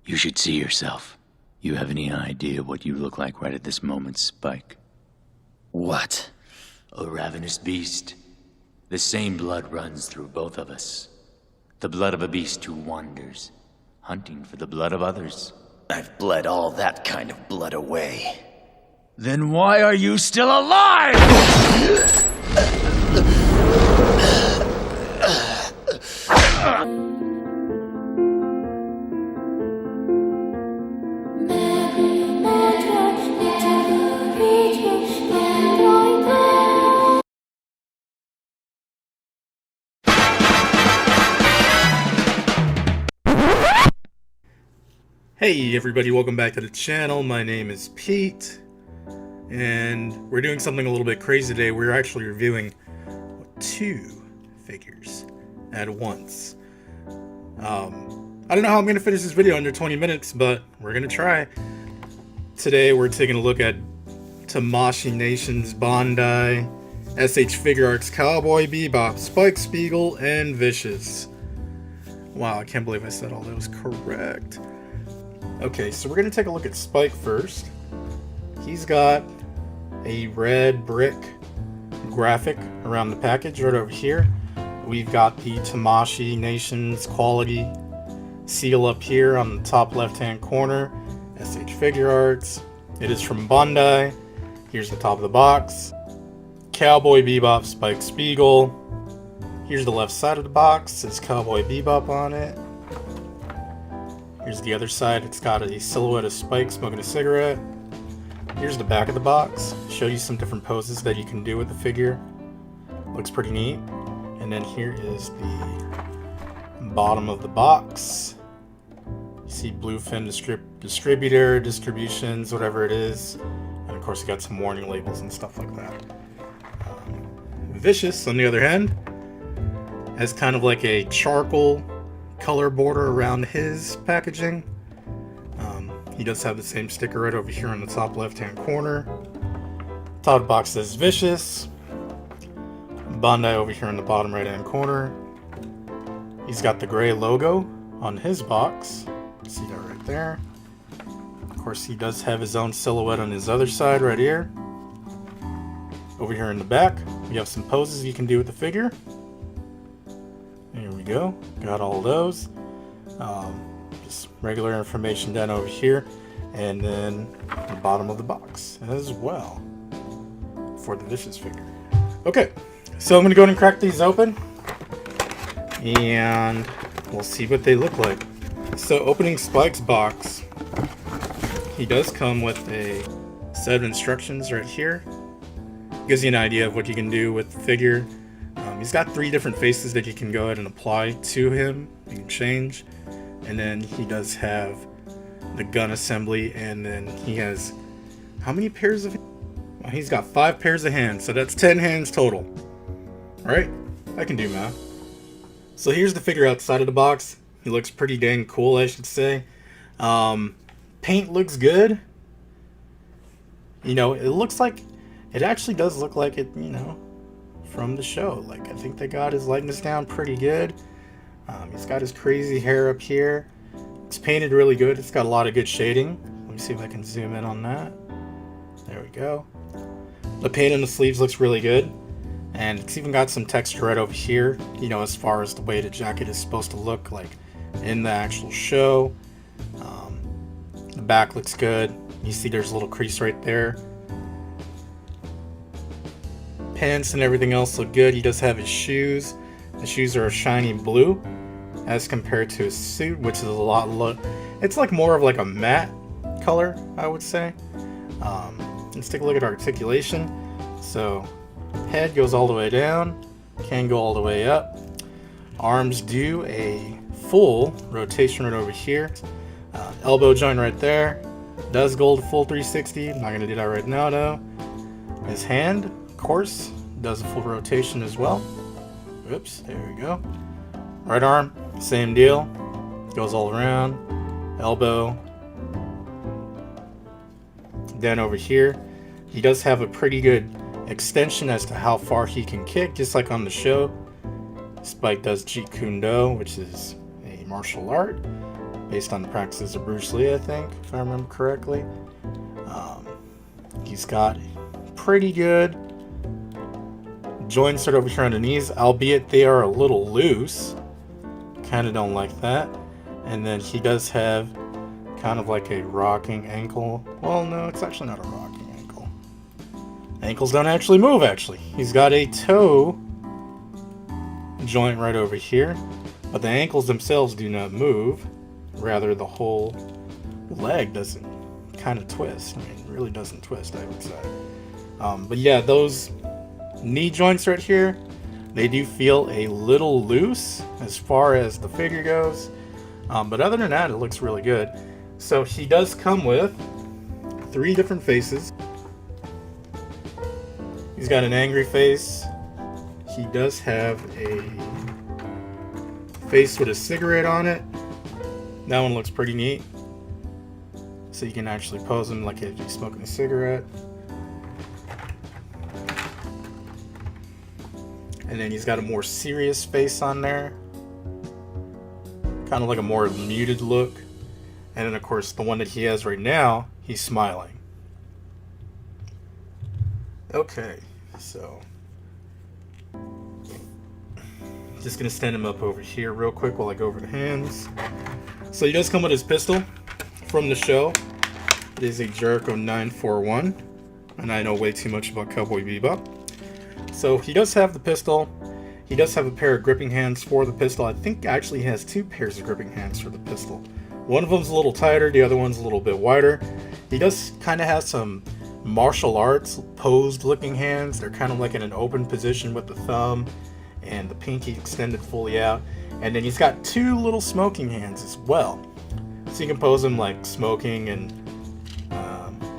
You should see yourself. You have any idea what you look like right at this moment, Spike? What? A ravenous beast. The same blood runs through both of us. The blood of a beast who wanders, hunting for the blood of others. I've bled all that kind of blood away. Then why are you still alive? Hey everybody, welcome back to the channel. My name is Pete, and we're doing something a little bit crazy today. We're actually reviewing 2 figures at once. I don't know how I'm going to finish this video under 20 minutes, but we're going to try. Today we're taking a look at Tamashii Nation's Bandai, SH Figuarts Cowboy Bebop, Spike, Spiegel, and Vicious. Wow, I can't believe I said all those correct. Okay, so we're going to take a look at Spike first. He's got a red brick graphic around the package right over here. We've got the Tamashii Nation's quality seal up here on the top left-hand corner. SH Figuarts. It is from Bandai. Here's the top of the box. Cowboy Bebop, Spike, Spiegel. Here's the left side of the box. It says Cowboy Bebop on it. Here's the other side. It's got a silhouette of Spike smoking a cigarette. Here's the back of the box. Show you some different poses that you can do with the figure. Looks pretty neat. And then here is the bottom of the box. You see bluefin distributor, distributions, whatever it is. And of course you got some warning labels and stuff like that. Vicious, on the other hand, has kind of like a charcoal color border around his packaging. He does have the same sticker right over here on the top left hand corner. Top of the box says Vicious. Bandai over here in the bottom right hand corner. He's got the gray logo on his box. See that right there. Of course he does have his own silhouette on his other side right here. Over here in the back we have some poses you can do with the figure. There we go. Got all those. Just regular information down over here. And then the bottom of the box as well for the Vicious figure. Okay, so I'm going to go ahead and crack these open. And we'll see what they look like. So opening Spike's box, he does come with a set of instructions right here. Gives you an idea of what you can do with the figure. He's got 3 different faces that you can go ahead and apply to him. You can change. And then he does have the gun assembly, and then he has how many pairs of hands? Well, he's got 5 pairs of hands, so that's 10 hands total. Alright, I can do math. So here's the figure outside of the box. He looks pretty dang cool, I should say. Paint looks good. You know, it actually does look like it, you know, from the show. Like, I think they got his likeness down pretty good. He's got his crazy hair up here. It's painted really good. It's got a lot of good shading. Let me see if I can zoom in on that. There we go. The paint on the sleeves looks really good. And it's even got some texture right over here, you know, as far as the way the jacket is supposed to look like in the actual show. The back looks good. You see there's a little crease right there. Pants and everything else look good. He does have his shoes. The shoes are a shiny blue as compared to his suit, which is a lot it's like more of like a matte color, I would say. Let's take a look at articulation. So head goes all the way down, can go all the way up. Arms do a full rotation right over here. Elbow joint right there does go the full 360. I'm not going to do that right now though. His hand, of course, does a full rotation as well. Oops, there we go. Right arm, same deal. Goes all around. Elbow. Then over here, he does have a pretty good extension as to how far he can kick, just like on the show. Spike does Jeet Kune Do, which is a martial art. based on the practices of Bruce Lee, I think, if I remember correctly. He's got pretty good joints right over here on the knees, albeit they are a little loose. Kind of don't like that. And then he does have kind of like a rocking ankle. Well, no, it's actually not a rocking ankle. Ankles don't actually move, actually. He's got a toe joint right over here, but the ankles themselves do not move. Rather, the whole leg doesn't kind of twist. I mean, it really doesn't twist, I would say. But yeah, those knee joints right here, they do feel a little loose as far as the figure goes. But other than that, it looks really good. So he does come with 3 different faces. He's got an angry face. He does have a face with a cigarette on it. That one looks pretty neat. So you can actually pose him like if he's smoking a cigarette. And then he's got a more serious face on there. Kind of like a more muted look. And then of course the one that he has right now, he's smiling. Okay, so just gonna stand him up over here real quick while I go over the hands. So he does come with his pistol from the show. It is a Jericho 941, and I know way too much about Cowboy Bebop. So he does have the pistol. He does have a pair of gripping hands for the pistol. I think actually he has 2 pairs of gripping hands for the pistol. One of them's a little tighter, the other one's a little bit wider. He does kind of have some martial arts posed looking hands. They're kind of like in an open position with the thumb and the pinky extended fully out. And then he's got 2 little smoking hands as well. So you can pose him like smoking and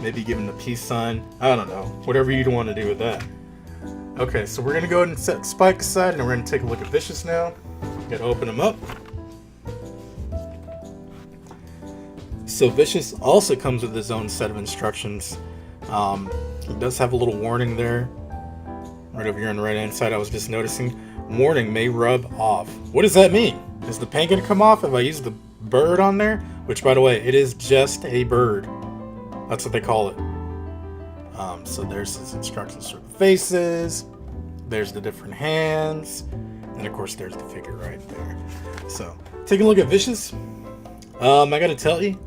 maybe give him the peace sign. I don't know. Whatever you'd want to do with that. Okay, so we're going to go ahead and set Spike aside, and we're going to take a look at Vicious now. Got to open him up. So Vicious also comes with his own set of instructions. He does have a little warning there. Right over here on the right hand side, I was just noticing. Warning may rub off. What does that mean? Is the paint going to come off if I use the bird on there? Which, by the way, it is just a bird. That's what they call it. So there's his instructions for the faces. There's the different hands. And of course, there's the figure right there. So, taking a look at Vicious. I gotta tell you,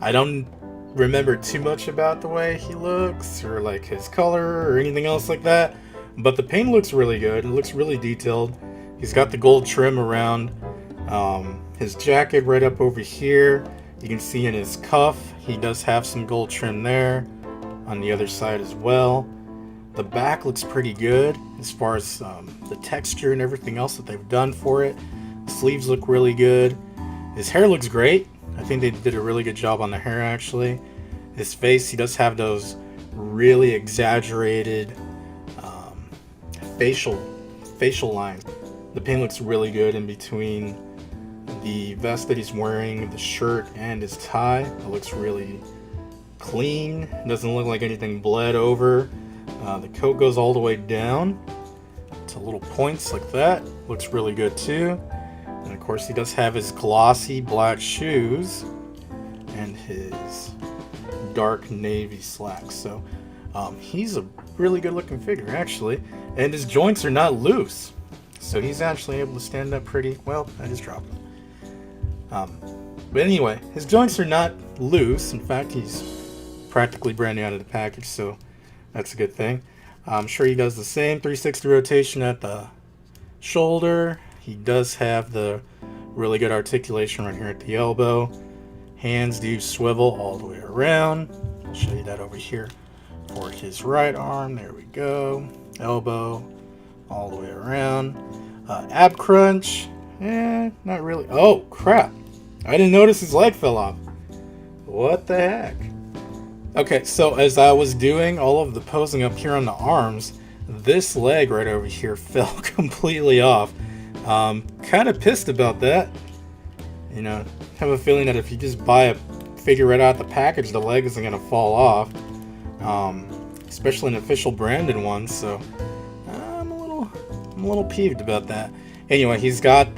I don't remember too much about the way he looks, or like his color, or anything else like that. But the paint looks really good. It looks really detailed. He's got the gold trim around his jacket right up over here. You can see in his cuff, he does have some gold trim there. On the other side as well. The back looks pretty good as far as the texture and everything else that they've done for it. The sleeves look really good. His hair looks great. I think they did a really good job on the hair actually. His face, he does have those really exaggerated facial lines. The paint looks really good in between the vest that he's wearing, the shirt, and his tie. It looks really clean. Doesn't look like anything bled over. The coat goes all the way down to little points like that. Looks really good too. And of course he does have his glossy black shoes and his dark navy slacks. So he's a really good looking figure actually. And his joints are not loose. So he's actually able to stand up pretty well. I just dropped him. But anyway, his joints are not loose. In fact, he's practically brand new out of the package, so that's a good thing. I'm sure he does the same 360 rotation at the shoulder. He does have the really good articulation right here at the elbow. Hands do swivel all the way around. I'll show you that over here for his right arm. There we go. Elbow all the way around. Ab crunch. Not really. Oh, crap. I didn't notice his leg fell off. What the heck? Okay, so as I was doing all of the posing up here on the arms, this leg right over here fell completely off. Kind of pissed about that. You know, have a feeling that if you just buy a figure right out the package, the leg isn't going to fall off. Especially an official branded one, so I'm a little peeved about that. Anyway, he's got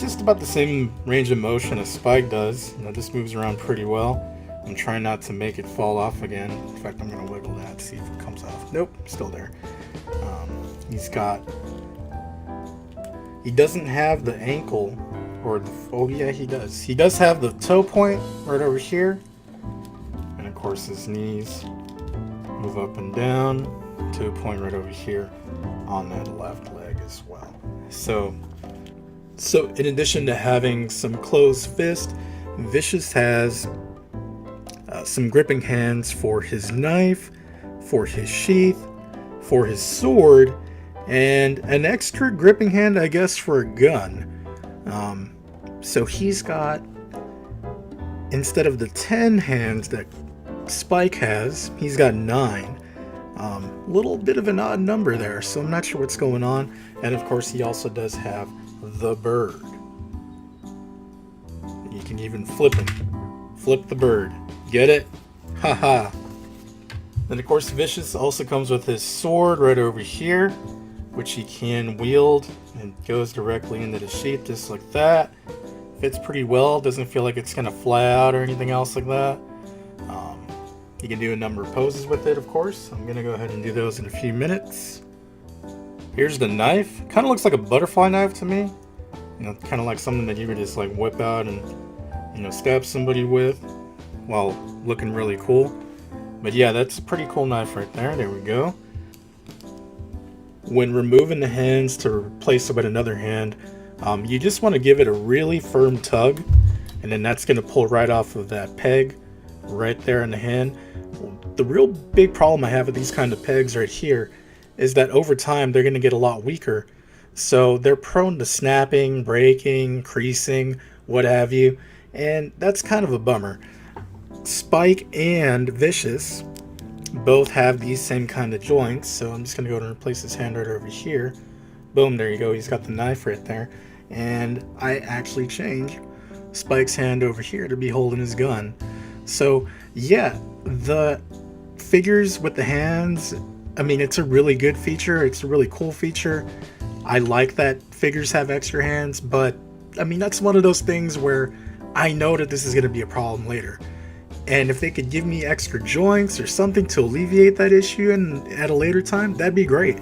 just about the same range of motion as Spike does. You know, this moves around pretty well. I'm trying not to make it fall off again. In fact, I'm going to wiggle that to see if it comes off. Nope, still there. He doesn't have the ankle, or the, oh yeah, he does. He does have the toe point right over here. And of course his knees move up and down. Toe point right over here on that left leg as well. So in addition to having some closed fist, Vicious has some gripping hands for his knife, for his sheath, for his sword, and an extra gripping hand, I guess, for a gun. So he's got, instead of the 10 hands that Spike has, he's got 9. Little bit of an odd number there, so I'm not sure what's going on. And of course he also does have the bird. You can even flip him. Flip the bird. Get it? Haha. Then of course Vicious also comes with his sword right over here, which he can wield and goes directly into the sheath just like that. Fits pretty well, doesn't feel like it's gonna fly out or anything else like that. You can do a number of poses with it, of course. I'm gonna go ahead and do those in a few minutes. Here's the knife. Kind of looks like a butterfly knife to me. You know, kind of like something that you could just like whip out and, you know, stab somebody with while looking really cool. But yeah, that's a pretty cool knife right there. There we go. When removing the hands to replace it with another hand, you just want to give it a really firm tug, and then that's going to pull right off of that peg right there in the hand. The real big problem I have with these kind of pegs right here is that over time they're going to get a lot weaker, so they're prone to snapping, breaking, creasing, what have you, and that's kind of a bummer. Spike and Vicious both have these same kind of joints, so I'm just going to go and replace his hand right over here. Boom, there you go, he's got the knife right there. And I actually change Spike's hand over here to be holding his gun. So yeah, the figures with the hands, I mean, it's a really good feature, it's a really cool feature. I like that figures have extra hands, but I mean, that's one of those things where I know that this is going to be a problem later. And if they could give me extra joints or something to alleviate that issue and at a later time, that'd be great.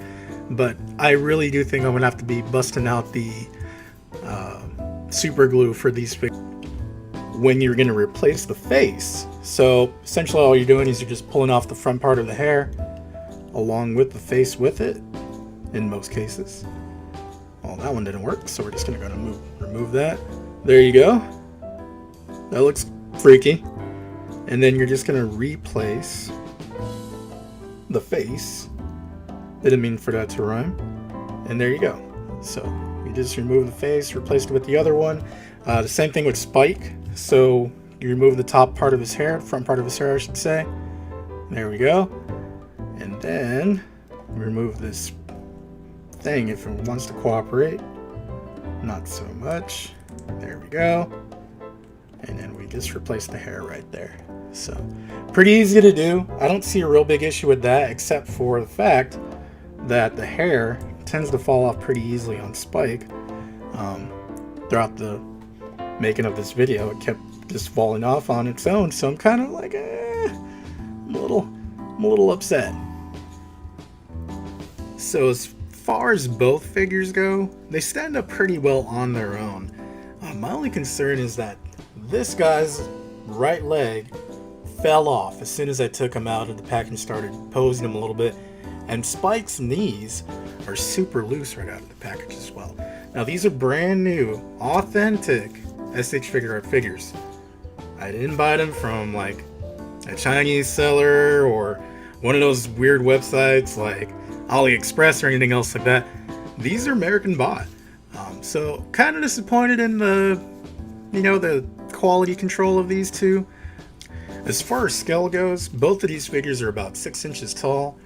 But I really do think I'm going to have to be busting out the super glue for these figures when you're going to replace the face. So essentially all you're doing is you're just pulling off the front part of the hair along with the face with it, in most cases. Well, that one didn't work, so we're just going to go and remove that. There you go. That looks freaky. And then you're just going to replace the face. Didn't mean for that to rhyme. And there you go. So you just remove the face, replace it with the other one. The same thing with Spike. So you remove the top part of his hair, front part of his hair I should say. There we go. And then remove this thing if it wants to cooperate. Not so much. There we go. And then we just replace the hair right there. So pretty easy to do. I don't see a real big issue with that, except for the fact that the hair tends to fall off pretty easily on Spike. Throughout the making of this video, it kept just falling off on its own, so I'm kind of like, I'm a little upset. So as far as both figures go, they stand up pretty well on their own. My only concern is that this guy's right leg fell off as soon as I took him out of the pack and started posing him a little bit, and Spike's knees are super loose right out of the package as well. Now these are brand new, authentic SH Figuart figures. I didn't buy them from like a Chinese seller or one of those weird websites like AliExpress or anything else like that. These are American bought. So kind of disappointed in the, you know, the quality control of these two. As far as scale goes, both of these figures are about 6 inches tall.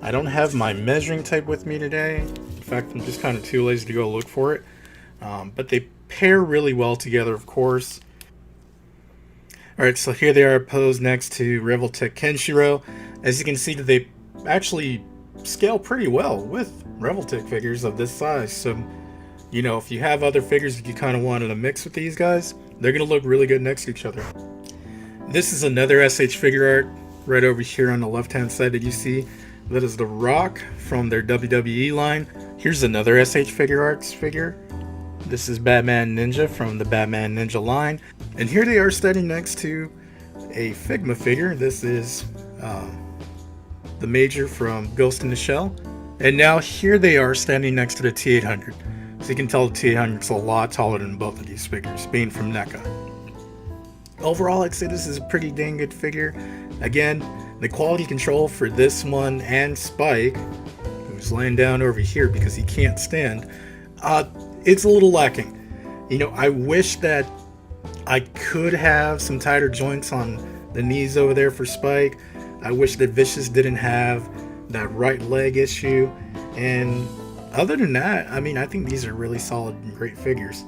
I don't have my measuring tape with me today. In fact, I'm just kind of too lazy to go look for it. But they pair really well together, of course. Alright, so here they are posed next to Revoltech Kenshiro. As you can see, that they actually scale pretty well with Revoltech figures of this size. So You know, if you have other figures that you kind of wanted to mix with these guys, they're going to look really good next to each other. This is another SH figure art right over here on the left hand side that you see. That is The Rock from their WWE line. Here's another SH Figure Arts figure. This is Batman Ninja from the Batman Ninja line. And here they are standing next to a Figma figure. This is the Major from Ghost in the Shell. And now here they are standing next to the T-800. So you can tell the T-800 is a lot taller than both of these figures, being from NECA. Overall, I'd say this is a pretty dang good figure. Again, the quality control for this one and Spike, who's laying down over here because he can't stand, it's a little lacking. You know, I wish that I could have some tighter joints on the knees over there for Spike. I wish that Vicious didn't have that right leg issue. And other than that, I mean, I think these are really solid and great figures.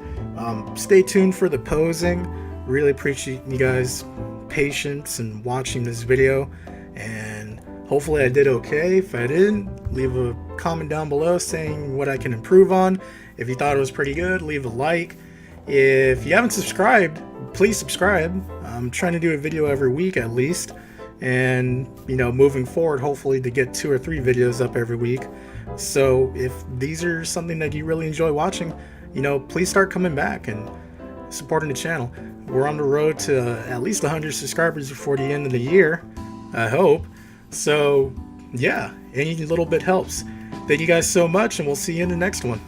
Stay tuned for the posing. Really appreciate you guys' patience and watching this video. And hopefully I did okay. If I didn't, leave a comment down below saying what I can improve on. If you thought it was pretty good, leave a like. If you haven't subscribed, please subscribe. I'm trying to do a video every week at least. And, you know, moving forward, hopefully to get 2 or 3 videos up every week. So if these are something that you really enjoy watching, you know, please start coming back and supporting the channel. We're on the road to at least 100 subscribers before the end of the year, I hope. So yeah, any little bit helps. Thank you guys so much, and we'll see you in the next one.